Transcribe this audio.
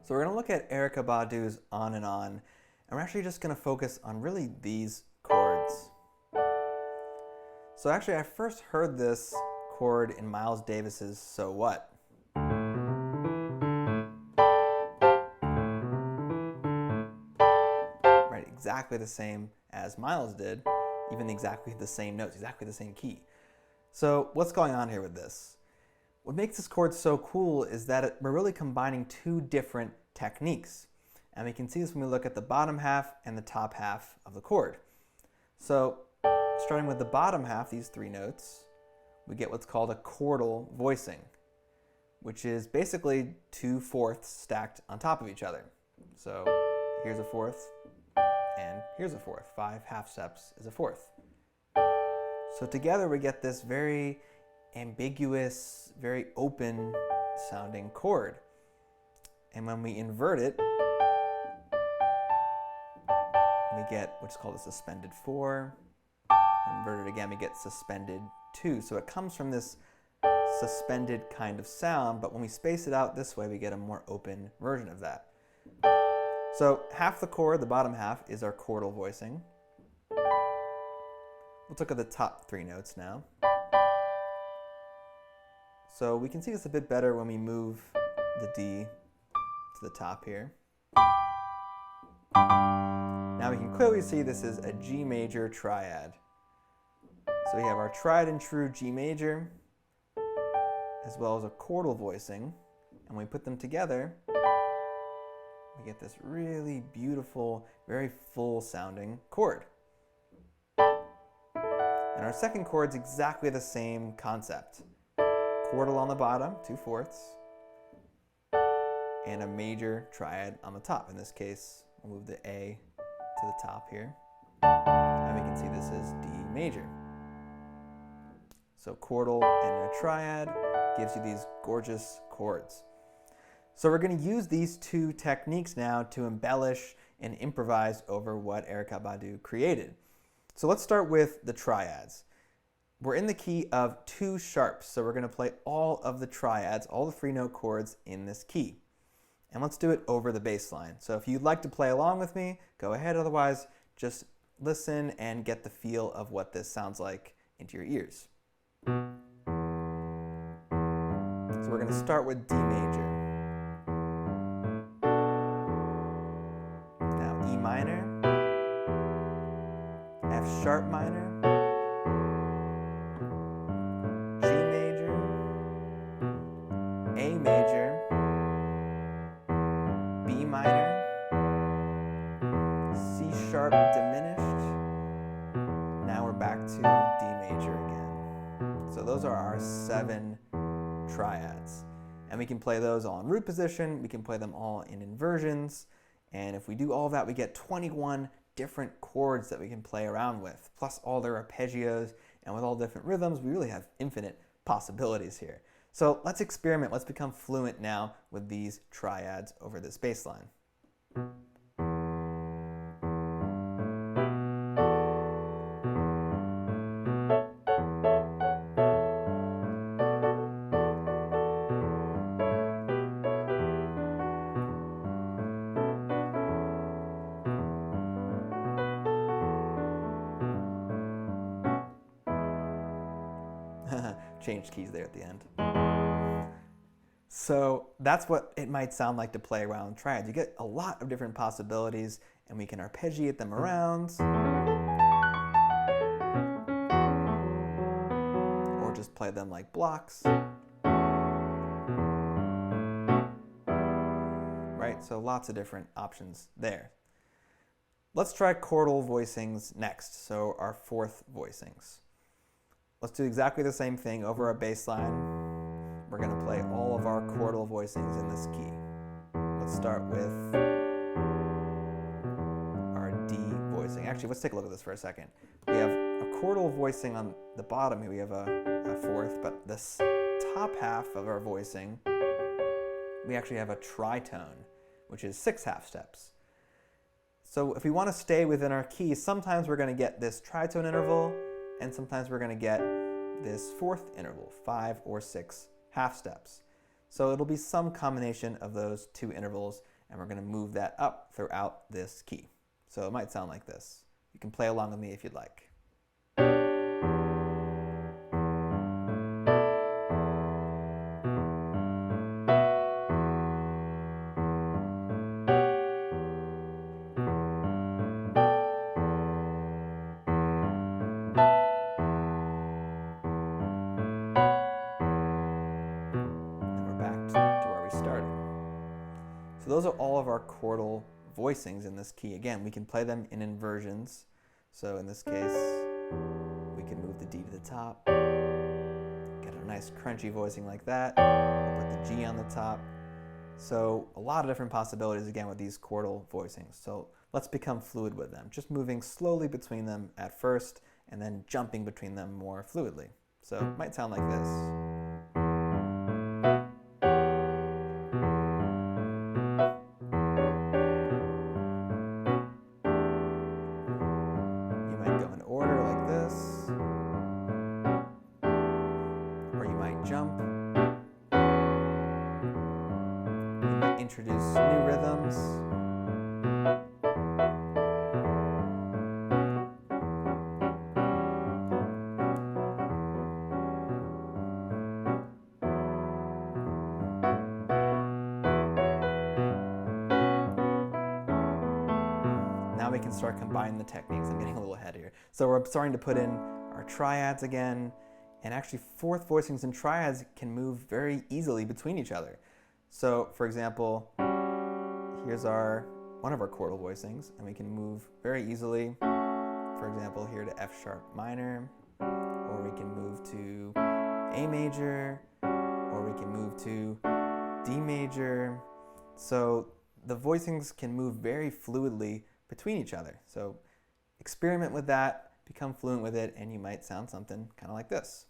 So we're going to look at Erykah Badu's On and On, and we're actually just going to focus on really these chords. So actually I first heard this chord in Miles Davis's So What. Right, exactly the same as Miles did, even exactly the same notes, exactly the same key. So what's going on here with this? What makes this chord so cool is that we're really combining two different techniques. And we can see this when we look at the bottom half and the top half of the chord. So starting with the bottom half, these three notes, we get what's called a quartal voicing, which is basically 2/4 stacked on top of each other. So here's a fourth, and here's a fourth. 5 half steps is a fourth. So together we get this very ambiguous, very open sounding chord. And when we invert it, we get what's called a suspended 4. Invert it again, we get suspended 2. So it comes from this suspended kind of sound, but when we space it out this way, we get a more open version of that. So half the chord, the bottom half, is our quartal voicing. Let's look at the top three notes now. So we can see this a bit better when we move the D to the top here. Now we can clearly see this is a G major triad. So we have our tried and true G major, as well as a quartal voicing, and when we put them together, we get this really beautiful, very full sounding chord. And our second chord's exactly the same concept. Quartal on the bottom, 2/4, and a major triad on the top. In this case, we'll move the A to the top here, and we can see this is D major. So quartal and a triad gives you these gorgeous chords. So we're going to use these two techniques now to embellish and improvise over what Erykah Badu created. So let's start with the triads. We're in the key of 2 sharps, so we're going to play all of the triads, all the free note chords in this key. And let's do it over the bass line. So if you'd like to play along with me, go ahead. Otherwise, just listen and get the feel of what this sounds like into your ears. So we're going to start with D major. Now E minor, F sharp minor, A major, B minor, C sharp diminished. Now we're back to D major again. So those are our 7 triads. And we can play those all in root position, we can play them all in inversions, and if we do all of that, we get 21 different chords that we can play around with, plus all their arpeggios, and with all different rhythms, we really have infinite possibilities here. So let's experiment, let's become fluent now with these triads over this bass line. Changed keys there at the end. So that's what it might sound like to play around triads. You get a lot of different possibilities, and we can arpeggiate them around, or just play them like blocks. Right, so lots of different options there. Let's try quartal voicings next, so our 4th voicings. Let's do exactly the same thing over our bass line. We're going to play all of our quartal voicings in this key. Let's start with our D voicing. Actually, let's take a look at this for a second. We have a quartal voicing on the bottom here. We have a 4th, but this top half of our voicing, we actually have a tritone, which is 6 half steps. So if we want to stay within our key, sometimes we're going to get this tritone interval, and sometimes we're going to get this 4th interval, 5 or 6 half steps. So it'll be some combination of those 2 intervals, and we're going to move that up throughout this key. So it might sound like this. You can play along with me if you'd like. So those are all of our chordal voicings in this key. Again, we can play them in inversions. So in this case, we can move the D to the top, get a nice crunchy voicing like that, put the G on the top. So a lot of different possibilities again with these chordal voicings. So let's become fluid with them, just moving slowly between them at first and then jumping between them more fluidly. So it might sound like this. Jump. You might introduce new rhythms. Now we can start combining the techniques. I'm getting a little ahead here. So we're starting to put in our triads again. And actually, fourth voicings and triads can move very easily between each other. So, for example, here's one of our chordal voicings, and we can move very easily, for example, here to F sharp minor, or we can move to A major, or we can move to D major. So the voicings can move very fluidly between each other. So experiment with that, become fluent with it, and you might sound something kind of like this.